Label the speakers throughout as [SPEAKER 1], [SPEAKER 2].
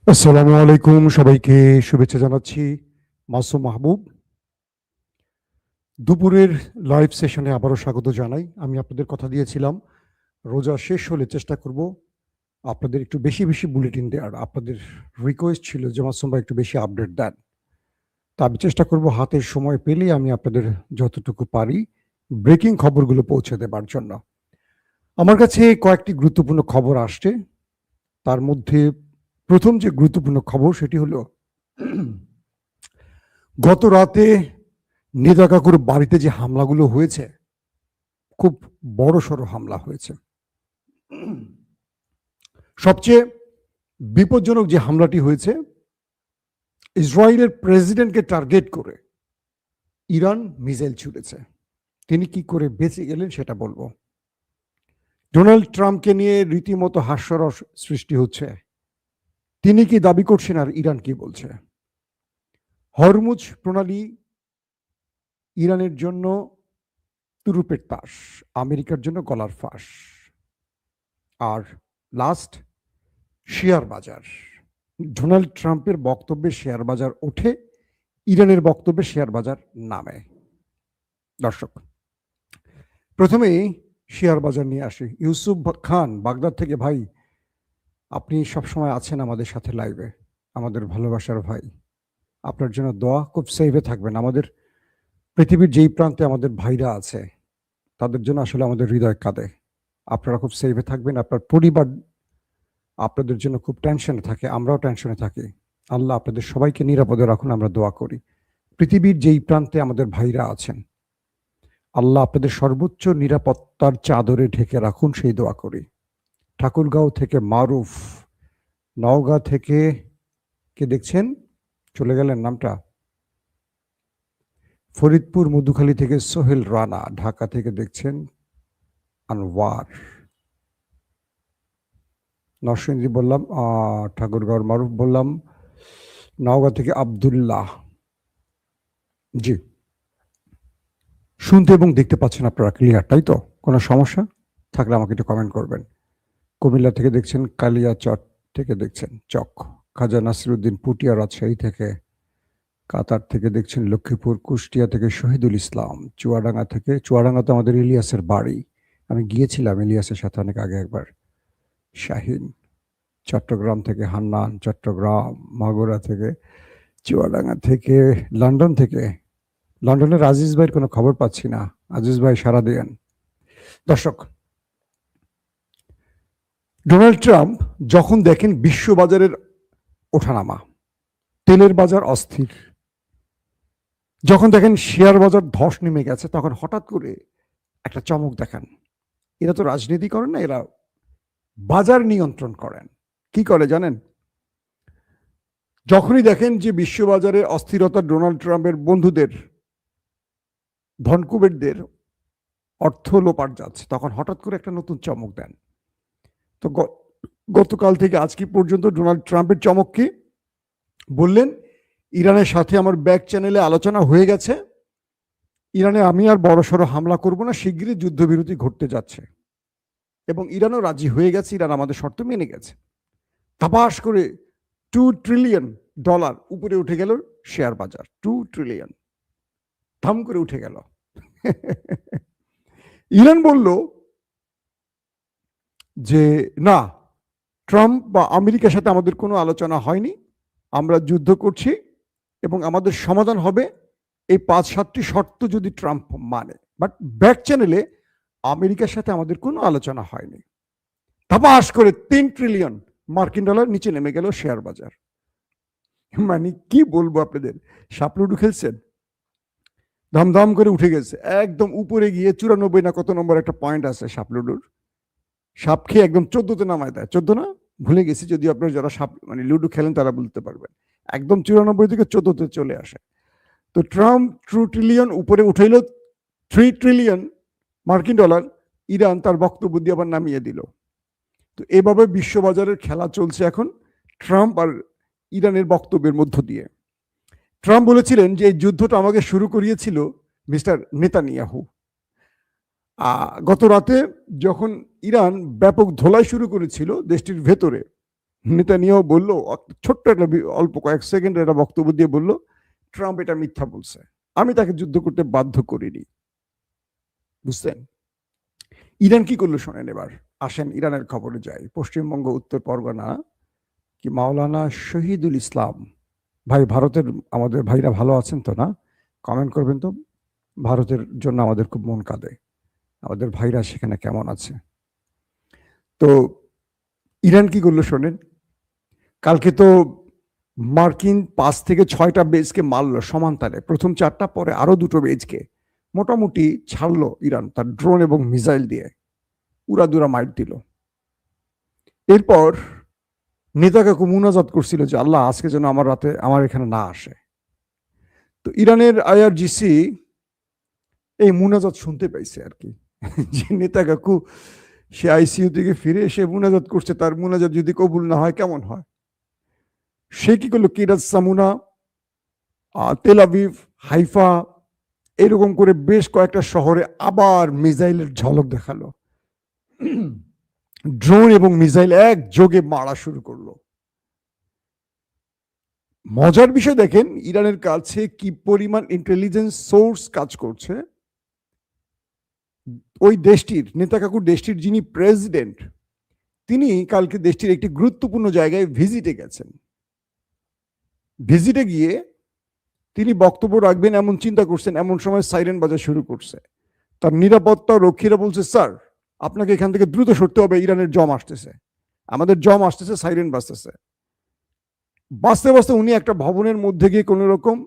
[SPEAKER 1] আসসালামু আলাইকুম, সবাইকে শুভেচ্ছা জানাচ্ছি। মাসুম মাহবুব দুপুরের লাইভ সেশনে আবারও স্বাগত জানাই। আমি আপনাদের কথা দিয়েছিলাম রোজা শেষ হলে চেষ্টা করব আপনাদের একটু বেশি বেশি বুলেটিন দেওয়ার। আপনাদের রিকোয়েস্ট ছিল যে মাসুম ভাই একটু বেশি আপডেট দেন। তা আমি চেষ্টা করব হাতের সময় পেলেই আমি আপনাদের যতটুকু পারি ব্রেকিং খবরগুলো পৌঁছে দেবার জন্য। আমার কাছে কয়েকটি গুরুত্বপূর্ণ খবর আসছে। তার মধ্যে প্রথম যে গুরুত্বপূর্ণ খবর সেটি হলো গত রাতে নেতা কাকুর বাড়িতে যে হামলাগুলো হয়েছে, খুব বড়সড় হামলা হয়েছে। সবচেয়ে বিপজ্জনক যে হামলাটি হয়েছে, ইসরায়েলের প্রেসিডেন্টকে টার্গেট করে ইরান মিসাইল ছুড়েছে। তিনি কি করে বেঁচে গেলেন সেটা বলবো। ডোনাল্ড ট্রাম্পকে নিয়ে রীতিমতো হাস্যরস সৃষ্টি হচ্ছে। তিনি কি দাবি করছেন আর ইরান কি বলছে? হরমুজ প্রণালী ইরানের জন্য তুরুপের তাস, আমেরিকার জন্য গলার ফাঁস। আর লাস্ট, শেয়ার বাজার। ডোনাল্ড ট্রাম্পের বক্তব্যে শেয়ার বাজার ওঠে, ইরানের বক্তব্যে শেয়ার বাজার নামে। দর্শক, প্রথমেই শেয়ার বাজার নিয়ে আসি। ইউসুফ খান বাগদাদ থেকে, ভাই আপনি সবসময় আছেন আমাদের সাথে লাইভে, আমাদের ভালোবাসার ভাই। আপনার জন্য দোয়া, খুব সেভে থাকবেন। আমাদের পৃথিবীর যেই প্রান্তে আমাদের ভাইরা আছে তাদের জন্য আসলে আমাদের হৃদয় কাঁদে। আপনারা খুব সেভে থাকবেন, আপনার পরিবার আপনাদের জন্য খুব টেনশনে থাকে, আমরাও টেনশনে থাকি। আল্লাহ আপনাদের সবাইকে নিরাপদে রাখুন, আমরা দোয়া করি। পৃথিবীর যেই প্রান্তে আমাদের ভাইরা আছেন, আল্লাহ আপনাদের সর্বোচ্চ নিরাপত্তার চাদরে ঢেকে রাখুন, সেই দোয়া করি। ঠাকুরগাঁও থেকে মারুফ, নওগাঁ থেকে কে দেখছেন, চলে গেলেন নামটা, ফরিদপুর মধুখালী থেকে সোহেল রানা, ঢাকা থেকে দেখছেন আনোয়ার, নরসিংদী বললাম, ঠাকুরগাঁওর মারুফ বললাম, নওগাঁ থেকে আব্দুল্লাহ। জি, শুনতে এবং দেখতে পাচ্ছেন আপনারা ক্লিয়ার, তাই তো? কোনো সমস্যা থাকলে আমাকে একটু কমেন্ট করবেন। কুমিল্লা থেকে দেখছেন, কালিয়াচট থেকে দেখছেন চক, খাজা নাসিরুদ্দিন পুটিয়া রাজশাহী থেকে, কাতার থেকে দেখছেন লক্ষ্মীপুর, কুষ্টিয়া থেকে শহীদুল ইসলাম, চুয়াডাঙ্গা থেকে, চুয়াডাঙ্গা তো আমাদের ইলিয়াসের বাড়ি, আমি গিয়েছিলাম ইলিয়াসের সাথে অনেক আগে একবার, শাহিন। চট্টগ্রাম থেকে হান্নান, চট্টগ্রাম, মাগুরা থেকে, চুয়াডাঙ্গা থেকে, লন্ডন থেকে, লন্ডনের আজিজ ভাইয়ের কোনো খবর পাচ্ছি না, আজিজ ভাই সারা দেন। দর্শক, ডোনাল্ড ট্রাম্প যখন দেখেন বিশ্ববাজারের ওঠানামা, তেলের বাজার অস্থির, যখন দেখেন শেয়ার বাজার ধস নেমে গেছে, তখন হঠাৎ করে একটা চমক দেখান। এরা তো রাজনীতি করেন না, এরা বাজার নিয়ন্ত্রণ করেন। কি করে জানেন? যখনই দেখেন যে বিশ্ববাজারে অস্থিরতা, ডোনাল্ড ট্রাম্পের বন্ধুদের, ধনকুবেরদের অর্থ লোপাট যাচ্ছে, তখন হঠাৎ করে একটা নতুন চমক দেন। তো গতকাল থেকে আজকে পর্যন্ত ডোনাল্ড ট্রাম্পের চমক কি বললেন? ইরানের সাথে আমার ব্যাক চ্যানেলে আলোচনা হয়ে গেছে, ইরানে আমি আর বড়সড় হামলা করব না, শিগগিরই যুদ্ধবিরতি ঘটতে যাচ্ছে, এবং ইরানও রাজি হয়ে গেছে, ইরান আমাদের শর্ত মেনে গেছে। তাপাস করে $2 ট্রিলিয়ন উপরে উঠে গেল শেয়ার বাজার। 2 ট্রিলিয়ন ধাম করে উঠে গেল। ইরান বলল যে না, ট্রাম্প বা আমেরিকার সাথে আমাদের কোনো আলোচনা হয়নি, আমরা যুদ্ধ করছি এবং আমাদের সমাধান হবে এই 5-7টি শর্ত যদি ট্রাম্প মানে। বাট ব্যাক চ্যানেলে আমেরিকার সাথে আমাদের কোনো আলোচনা হয়নি। তাপাস করে $3 ট্রিলিয়ন মার্কিন ডলার নিচে নেমে গেল শেয়ার বাজার। মানে কি বলবো আপনাদের, সাপলুডু খেলছেন, ধামধাম করে উঠে গেছে একদম উপরে গিয়ে 94 না কত নম্বর একটা পয়েন্ট আছে সাপলুডুর, সাপ খেয়ে একদম 14তে নামায় দেয়। 14 না, ভুলে গেছি, যদি আপনারা যারা সাপ মানে লুডো খেলেন তারা বলতে পারবেন। একদম 94 থেকে 14তে চলে আসে। তো ট্রাম্প 2 ট্রিলিয়ন উপরে উঠাইল, 3 ট্রিলিয়ন মার্কিন ডলার, ইরান তার বক্তব্য দিয়ে আবার নামিয়ে দিল। তো এভাবে বিশ্ববাজারের খেলা চলছে এখন ট্রাম্প আর ইরানের বক্তব্যের মধ্য দিয়ে। ট্রাম্প বলেছিলেন যে এই যুদ্ধটা আমাকে শুরু করিয়েছিল মিস্টার নেতানিয়াহু। গত রাতে যখন ইরান ব্যাপক ধোলাই শুরু করেছিল দেশটির ভেতরে, নেতানিয়াহু বলল, ছোট্ট একটা অল্প কয়েক সেকেন্ডের একটা বক্তব্য দিয়ে বলল, ট্রাম্প এটা মিথ্যা বলছে, আমি তাকে যুদ্ধ করতে বাধ্য করিনি। বুঝছেন? ইরান কি করলো শোনেন এবার। আসেন ইরানের খবরে যাই। পশ্চিমবঙ্গ উত্তর পরগনা কি মাওলানা শহীদুল ইসলাম ভাই, ভারতের আমাদের ভাইরা ভালো আছেন তো না? কমেন্ট করবেন তো। ভারতের জন্য আমাদের খুব মন কাঁদে, আমাদের ভাইরা সেখানে কেমন আছে। তো ইরান কি করলো শোনেন। কালকে তো মার্কিন 5 থেকে 6টা বেজকে মারলো সমান্তালে, প্রথম 4টা, পরে আরো 2টো বেজকে মোটামুটি ছাড়লো ইরান তার ড্রোন এবং মিসাইল দিয়ে, উড়াদুরা মাইর দিল। এরপর নেতাকে মুনাজাত করছিল যে আল্লাহ আজকে যেন আমার রাতে আমার এখানে না আসে। তো ইরানের আইআরজিসি এই মুনাজাত শুনতে পাইছে আর কি, যে নেতাকাকু সে আইসিইউ থেকে ফিরে এসে মুনাজাত করছে, তার মুনাজাত যদি কবুল না হয় কেমন হয়। সে কি করলো, কিরাত সামুনা, তেল আভিভ, হাইফা, এরকম করে বেশ কয়েকটা শহরে আবার মিসাইলের ঝলক দেখালো। ড্রোন এবং মিসাইল একযোগে মারা শুরু করলো। মজার বিষয় দেখেন ইরানের কাছে কি পরিমাণ ইন্টেলিজেন্স সোর্স কাজ করছে। ওই দেশটির নেতাকাকুর দেশটির যিনি প্রেসিডেন্ট, তিনি কালকে দেশটির একটি গুরুত্বপূর্ণ জায়গায় ভিজিটে গেছেন। ভিজিটে গিয়ে তিনি বক্তব্য রাখবেন এমন চিন্তা করছেন, এমন সময় সাইরেন বাজা শুরু করছে। তার নিরাপত্তা রক্ষীরা বলছে, স্যার আপনাকে এখান থেকে দ্রুত সরতে হবে, ইরানের জম আসতেছে, আমাদের জম আসতেছে, সাইরেন বাজতেছে। বাঁচতে বাঁচতে উনি একটা ভবনের মধ্যে গিয়ে কোন রকম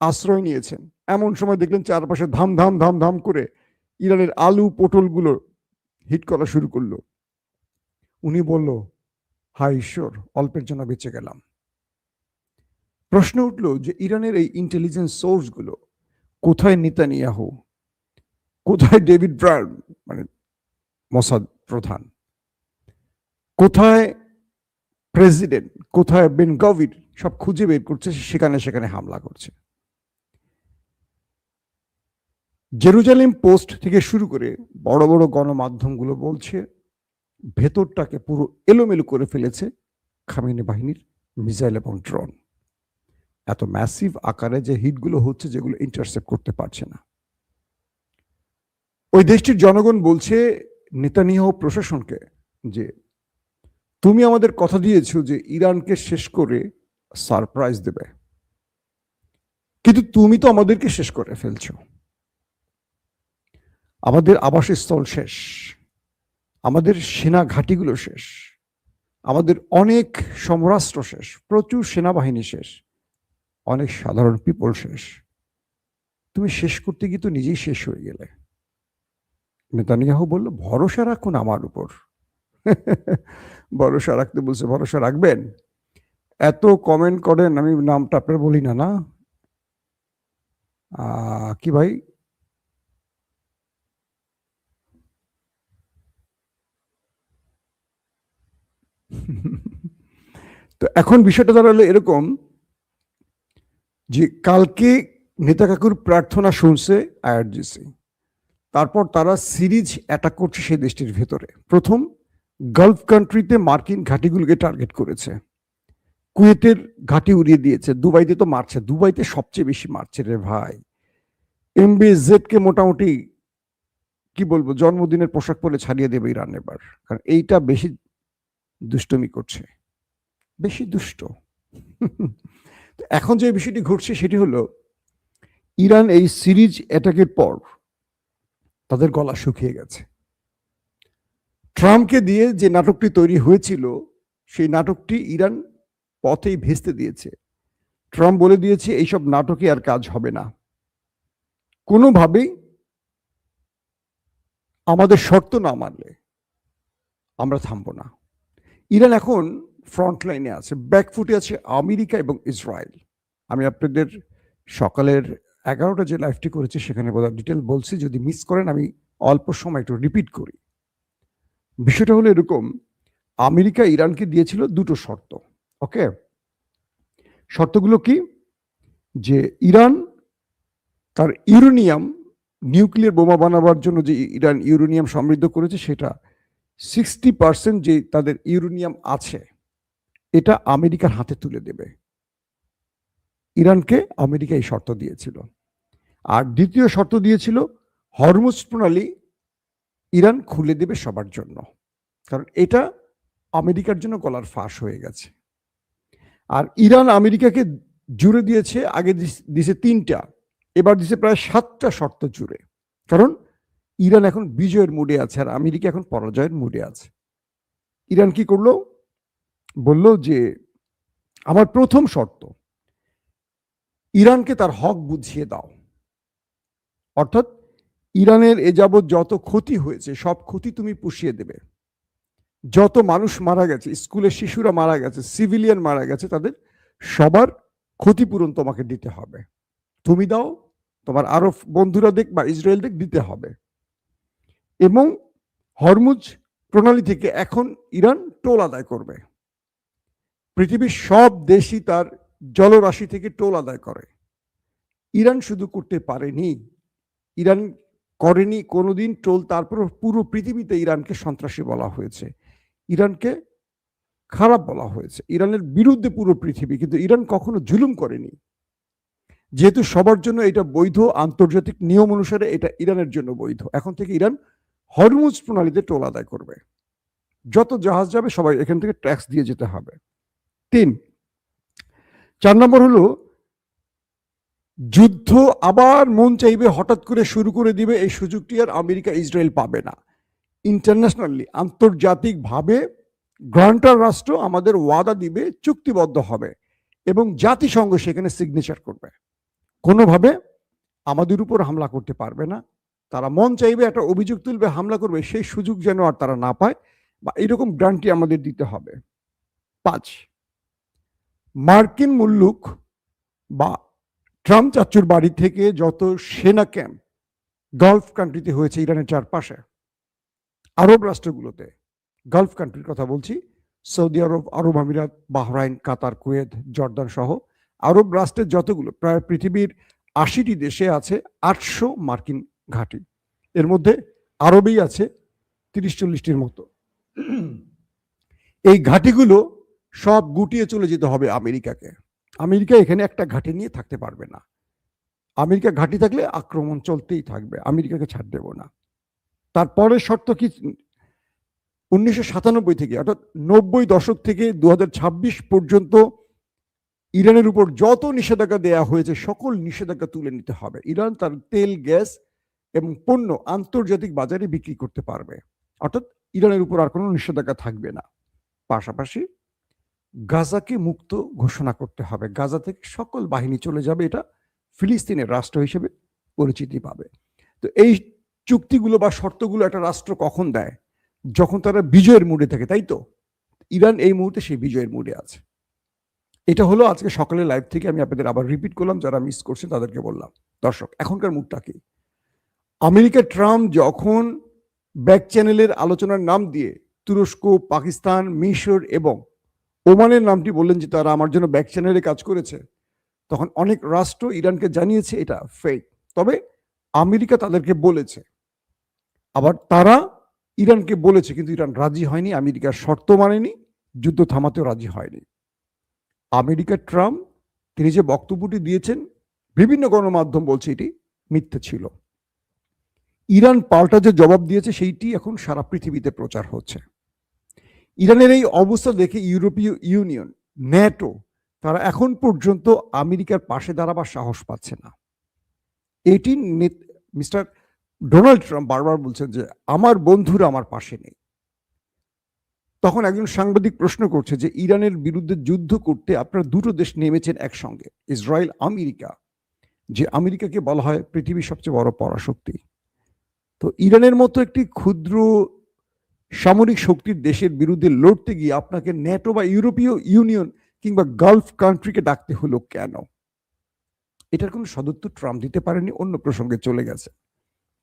[SPEAKER 1] আশ্রয় নিয়েছেন। এমন সময় দেখলেন চারপাশে ধাম ধাম ধাম ধাম করে ইরানের আলু পটলগুলো হিট করা শুরু করলো। উনি বলল, হায় ঈশ্বর, অল্পের জন্য বেঁচে গেলাম। প্রশ্ন উঠলো যে ইরানের এই ইন্টেলিজেন্স সোর্স গুলো কোথায়? নেতানিয়াহু কোথায়? ডেভিড ব্রায়ান মানে মোসাদ প্রধান কোথায়? প্রেসিডেন্ট কোথায়? বেন গভির সব খুঁজে বের করছে, সেখানে সেখানে হামলা করছে। জেরুজালেম পোস্ট থেকে শুরু করে বড় বড় গণমাধ্যমগুলো বলছে ভেতরটাকে পুরো এলোমেলো করে ফেলেছে খামেনি বাহিনীর মিসাইল এবং ড্রোন। এত ম্যাসিভ আকারে যে হিটগুলো হচ্ছে, যেগুলো ইন্টারসেপ্ট করতে পারছে না। ওই দেশটির জনগণ বলছে নেতানিয়াহু প্রশাসনকে যে তুমি আমাদের কথা দিয়েছো যে ইরানকে শেষ করে সারপ্রাইজ দেবে, কিন্তু তুমি তো আমাদেরকে শেষ করে ফেলছো। আমাদের আবাসস্থল শেষ, আমাদের সেনা ঘাঁটিগুলো শেষ, আমাদের অনেক সমরাস্ত্র শেষ, প্রচুর সেনাবাহিনী শেষ, অনেক সাধারণ পিপল শেষ। তুমি শেষ করতে গিয়ে তো নিজেই শেষ হয়ে গেলে। নেতানিয়াহু বলল, ভরসা রাখুন আমার উপর। ভরসা রাখতে বলছে, ভরসা রাখবেন? এত কমেন্ট করেন, আমি নামটা আপনার বলি না, না কি ভাই, তো এখন বিষয়টা দাঁড়ালো এরকম যে কালকে নেতা কাকুর প্রার্থনা শুনছে আইআরজিসি, তারপর তারা সিরিজ অ্যাটাক করছে সেই দেশটির ভেতরে। প্রথম গালফ কান্ট্রিতে মার্কিন ঘাঁটিগুলোকে টার্গেট করেছে, কুয়েতের ঘাঁটি উড়িয়ে দিয়েছে, দুবাইতে তো মারছে, দুবাইতে সবচেয়ে বেশি মারছে রে ভাই। এমবিজেড কে মোটামুটি কি বলবো, জন্মদিনের পোশাক পরে ছাড়িয়ে দেবে ইরান এবার, কারণ এইটা বেশি দুষ্টমি করছে, বেশি দুষ্ট। এখন যে বিষয়টি ঘটছে সেটি হলো ইরান এই সিরিজ অ্যাটাকের পর তাদের গলা শুকিয়ে গেছে। ট্রাম্পকে দিয়ে যে নাটকটি তৈরি হয়েছিল সেই নাটকটি ইরান পথেই ভেস্তে দিয়েছে। ট্রাম্প বলে দিয়েছে এইসব নাটকে আর কাজ হবে না, কোনোভাবেই আমাদের শর্ত না মানলে আমরা থামবো না। ইরান এখন ফ্রন্ট লাইনে আছে, ব্যাকফুটে আছে আমেরিকা এবং ইসরায়েল। আমি আপনাদের সকালের 11টা যে লাইভটি করেছি সেখানে বোধহয় ডিটেল বলছি, যদি মিস করেন আমি অল্প সময় একটু রিপিট করি। বিষয়টা হলো এরকম, আমেরিকা ইরানকে দিয়েছিল 2টো শর্ত। ওকে, শর্তগুলো কি? যে ইরান তার ইউরেনিয়াম, নিউক্লিয়ার বোমা বানাবার জন্য যে ইরান ইউরেনিয়াম সমৃদ্ধ করেছে সেটা 60% যে তাদের ইউরেনিয়াম আছে এটা আমেরিকার হাতে তুলে দেবে। ইরানকে আমেরিকা এই শর্ত দিয়েছিল। আর দ্বিতীয় শর্ত দিয়েছিল হরমুজ প্রণালী ইরান খুলে দেবে সবার জন্য, কারণ এটা আমেরিকার জন্য গলার ফাঁস হয়ে গেছে। আর ইরান আমেরিকাকে জুড়ে দিয়েছে, আগে দিছে 3টা, এবার দিছে প্রায় 7টা শর্ত জুড়ে। কারণ ইরান এখন বিজয়ের মুডে আছে আর আমেরিকা এখন পরাজয়ের মুডে আছে। ইরান কি করলো? বলল যে আমার প্রথম শর্ত, ইরানকে তার হক বুঝিয়ে দাও। অর্থাৎ ইরানের এ যাবৎ যত ক্ষতি হয়েছে সব ক্ষতি তুমি পুষিয়ে দেবে। যত মানুষ মারা গেছে, স্কুলের শিশুরা মারা গেছে, সিভিলিয়ান মারা গেছে, তাদের সবার ক্ষতিপূরণ তোমাকে দিতে হবে। তুমি দাও, তোমার আরব বন্ধুরা দেখ বা ইসরায়েল দেখ, দিতে হবে। এবং হরমুজ প্রণালী থেকে এখন ইরান টোল আদায় করবে। পৃথিবীর সব দেশই তার জলরাশি থেকে টোল আদায় করে। ইরান শুধু করতে পারেনি, ইরান করেনি কোনোদিন টোল। তারপর পুরো পৃথিবীতে ইরানকে সন্ত্রাসী বলা হয়েছে, ইরানকে খারাপ বলা হয়েছে, ইরানের বিরুদ্ধে পুরো পৃথিবী। কিন্তু ইরান কখনো জুলুম করেনি। যেহেতু সবার জন্য এটা বৈধ, আন্তর্জাতিক নিয়ম অনুসারে এটা ইরানের জন্য বৈধ। এখন থেকে ইরান হরমুজ প্রণালীতে টোল আদায় করবে। যত জাহাজ যাবে সবাই এখান থেকে ট্যাক্স দিয়ে যেতে হবে। 4 নম্বর হলো যুদ্ধ আবার মন চাইবে হঠাৎ করে শুরু করে দিবে, এই সুযোগটি আর আমেরিকা ইসরায়েল পাবে না। ইন্টারন্যাশনালি, আন্তর্জাতিকভাবে গ্রান্টার রাষ্ট্র আমাদের ওয়াদা দিবে, চুক্তিবদ্ধ হবে এবং জাতিসংঘ সেখানে সিগনেচার করবে। কোনোভাবে আমাদের উপর হামলা করতে পারবে না। তারা মন চাইবে একটা অভিযোগ তুলবে, হামলা করবে, সেই সুযোগ যেন আর তারা না পায়, বা এরকম গ্যারান্টি আমাদের দিতে হবে। 5, মার্কিন মুল্লুক বা ট্রাম্প চাচুর বাড়ি থেকে যত সেনা ক্যাম্প গালফ কান্ট্রিতে হয়েছে ইরানের চারপাশে, আরব রাষ্ট্রগুলোতে, গালফ কান্ট্রির কথা বলছি, সৌদি আরব, আরব আমিরাত, বাহরাইন, কাতার, কুয়েত, জর্দান সহ আরব রাষ্ট্রের যতগুলো, প্রায় পৃথিবীর 80টি দেশে আছে 800 মার্কিন ঘাঁটি। এর মধ্যে আরবেই আছে 30-40টির মতো। এই ঘাঁটিগুলো সব গুটিয়ে চলে যেতে হবে আমেরিকাকে। আমেরিকা এখানে একটা ঘাঁটি নিয়ে থাকতে পারবে না। আমেরিকা ঘাঁটি থাকলে আক্রমণ চলতেই থাকবে, আমেরিকাকে ছাড় দেব না। তারপরের শর্ত কি? 1997 থেকে, অর্থাৎ 90 দশক থেকে 2026 পর্যন্ত ইরানের উপর যত নিষেধাজ্ঞা দেয়া হয়েছে সকল নিষেধাজ্ঞা তুলে নিতে হবে। ইরান তার তেল, গ্যাস এবং পণ্য আন্তর্জাতিক বাজারে বিক্রি করতে পারবে, অর্থাৎ ইরানের উপর আর কোনো নিষেধাজ্ঞা থাকবে না। পাশাপাশি গাজাকে মুক্ত ঘোষণা করতে হবে, গাজা থেকে সকল বাহিনী চলে যাবে, এটা ফিলিস্তিনের রাষ্ট্র হিসেবে পরিচিতি পাবে। তো এই চুক্তিগুলো বা শর্তগুলো একটা রাষ্ট্র কখন দেয়? যখন তারা বিজয়ের মুডে থাকে, তাই তো? ইরান এই মুহূর্তে সেই বিজয়ের মুডে আছে। এটা হলো আজকে সকালে লাইভ থেকে আমি আপনাদের আবার রিপিট করলাম, যারা মিস করছেন তাদেরকে বললাম। দর্শক, এখনকার মুডটা কি? আমেরিকা ট্রাম্প যখন ব্যাক চ্যানেলের আলোচনার নাম দিয়ে তুরস্ক, পাকিস্তান, মিশর এবং ওমানের নামটি বললেন যে তারা আমার জন্য ব্যাক চ্যানেলে কাজ করেছে, তখন অনেক রাষ্ট্র ইরানকে জানিয়েছে এটা ফেক। তবে আমেরিকা তাদেরকে বলেছে, আবার তারা ইরানকে বলেছে, কিন্তু ইরান রাজি হয়নি, আমেরিকার শর্ত মানেনি, যুদ্ধ থামাতেও রাজি হয়নি। আমেরিকার ট্রাম্প তিনি যে বক্তব্যটি দিয়েছেন, বিভিন্ন গণমাধ্যম বলছে এটি মিথ্যে ছিল। ইরান পাল্টা যে জবাব দিয়েছে সেইটি এখন সারা পৃথিবীতে প্রচার হচ্ছে। ইরানের এই অবস্থা দেখে ইউরোপীয় ইউনিয়ন, ন্যাটো, তারা এখন পর্যন্ত আমেরিকার পাশে দাঁড়াবার সাহস পাচ্ছে না। এটি মিস্টার ডোনাল্ড ট্রাম্প বারবার বলছেন যে আমার বন্ধুরা আমার পাশে নেই। তখন একজন সাংবাদিক প্রশ্ন করছে যে ইরানের বিরুদ্ধে যুদ্ধ করতে আপনারা দুটো দেশ নেমেছেন একসঙ্গে, ইসরায়েল, আমেরিকা, যে আমেরিকাকে বলা হয় পৃথিবীর সবচেয়ে বড় পরাশক্তি। তো ইরানের মতো একটি ক্ষুদ্র সামরিক শক্তির দেশের বিরুদ্ধে লড়তে গিয়ে আপনাকে ন্যাটো বা ইউরোপীয় ইউনিয়ন কিংবা গালফ কান্ট্রিকে ডাকতে হলো কেন? এটার কোনো সদুত্তর ট্রাম্প দিতে পারেনি, অন্য প্রসঙ্গে চলে গেছে।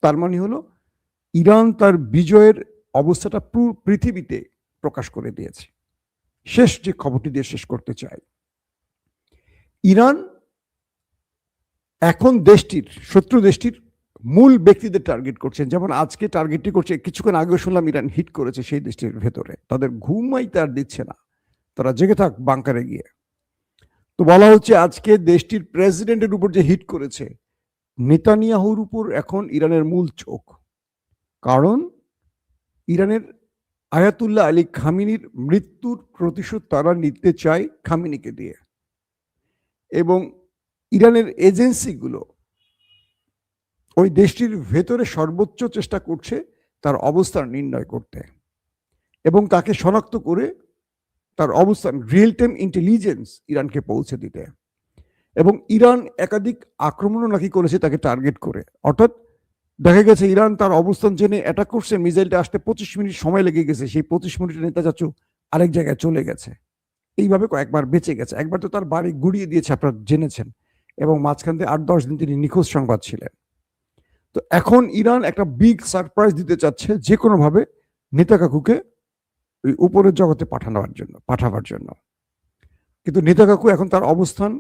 [SPEAKER 1] তার মানে হলো ইরান তার বিজয়ের অবস্থাটা পুরো পৃথিবীতে প্রকাশ করে দিয়েছে। শেষ যে খবরটি দিয়ে শেষ করতে চাই, ইরান এখন দেশটির, শত্রু দেশটির মূল ব্যক্তিদের টার্গেট করছেন। যেমন আজকে টার্গেটটি করছে, কিছুক্ষণ আগেও শুনলাম ইরান হিট করেছে সেই দেশটির ভেতরে, তাদের ঘুমাইতে আর দিচ্ছে না, তারা জেগে থাক বাংকারে গিয়ে। তো বলা হচ্ছে আজকে দেশটির প্রেসিডেন্টের উপর যে হিট করেছে, নেতানিয়াহুর উপর এখন ইরানের মূল চোখ। কারণ ইরানের আয়াতুল্লাহ আলী খামিনির মৃত্যুর প্রতিশোধ তারা নিতে চায় খামিনিকে দিয়ে, এবং ইরানের এজেন্সিগুলো ওই দেশটির ভেতরে সর্বোচ্চ চেষ্টা করছে তার অবস্থান নির্ণয় করতে এবং তাকে শনাক্ত করে তার অবস্থান রিয়েল টাইম ইন্টেলিজেন্স ইরানকে পৌঁছে দিতে। এবং ইরান একাধিক আক্রমণও নাকি করেছে তাকে টার্গেট করে, অর্থাৎ দেখা গেছে ইরান তার অবস্থান জেনে অ্যাটাক করছে, মিসাইলটা আসতে 25 মিনিট সময় লেগে গেছে, সেই 25 মিনিটে নেতা চাচু আরেক জায়গায় চলে গেছে। এইভাবে কয়েকবার বেঁচে গেছে। একবার তো তার বাড়ি গুড়িয়ে দিয়েছে, আপনারা জেনেছেন, এবং মাঝখান থেকে 8-10 দিন তিনি নিখোঁজ সংবাদ ছিলেন। তো এখন ইরান একটা বিগ সারপ্রাইজ দিতে চাচ্ছে যে কোনোভাবে নেতাকাকুকে ওই উপরের জগতে পাঠাবার জন্য। কিন্তু নেতাকাকু এখন তার অবস্থান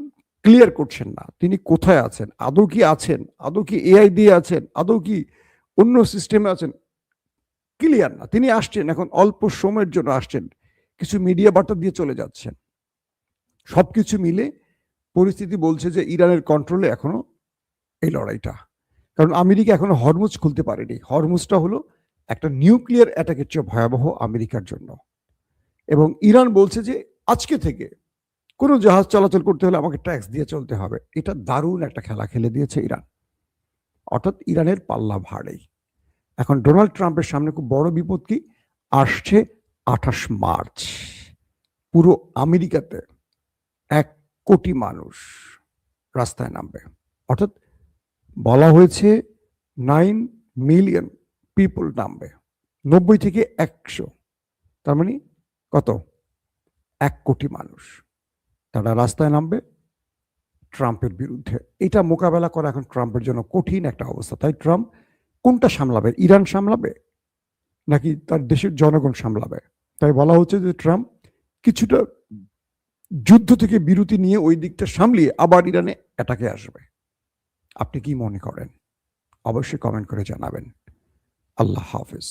[SPEAKER 1] ক্লিয়ার করছেন না, তিনি কোথায় আছেন, আদৌ কি আছেন, আদৌ কি এআই দিয়ে আছেন, আদৌ কি অন্য সিস্টেমে আছেন, ক্লিয়ার না। তিনি আসছেন, এখন অল্প সময়ের জন্য আসছেন, কিছু মিডিয়া বার্তা দিয়ে চলে যাচ্ছেন। সবকিছু মিলে পরিস্থিতি বলছে যে ইরানের কন্ট্রোলে এখনো এই লড়াইটা। কারণ আমেরিকা এখনো হরমুজ খুলতে পারেনি। হরমুজটা হলো একটা নিউক্লিয়ার অ্যাটাকের চেয়ে ভয়াবহ আমেরিকার জন্য। এবং ইরান বলছে যে আজকে থেকে কোনো জাহাজ চলাচল করতে হলে আমাকে ট্যাক্স দিয়ে চলতে হবে। এটা দারুণ একটা খেলা খেলে দিয়েছে ইরান, অর্থাৎ ইরানের পাল্লা ভারী। এখন ডোনাল্ড ট্রাম্পের সামনে খুব বড় বিপদ কি আসছে। 28 মার্চ পুরো আমেরিকাতে 1 কোটি মানুষ রাস্তায় নামবে, অর্থাৎ বলা হয়েছে 9 মিলিয়ন পিপল নামবে, 90 থেকে 100, তার মানে কত, 1 কোটি মানুষ তারা রাস্তায় নামবে ট্রাম্পের বিরুদ্ধে। এটা মোকাবেলা করা এখন ট্রাম্পের জন্য কঠিন একটা অবস্থা। তাই ট্রাম্প কোনটা সামলাবে, ইরান সামলাবে নাকি তার দেশের জনগণ সামলাবে? তাই বলা হচ্ছে যে ট্রাম্প কিছুটা যুদ্ধ থেকে বিরতি নিয়ে ওই দিকটা সামলিয়ে আবার ইরানে অ্যাটাকে আসবে। আপনি কি মনে করেন? অবশ্যই কমেন্ট করে জানাবেন। আল্লাহ হাফেজ।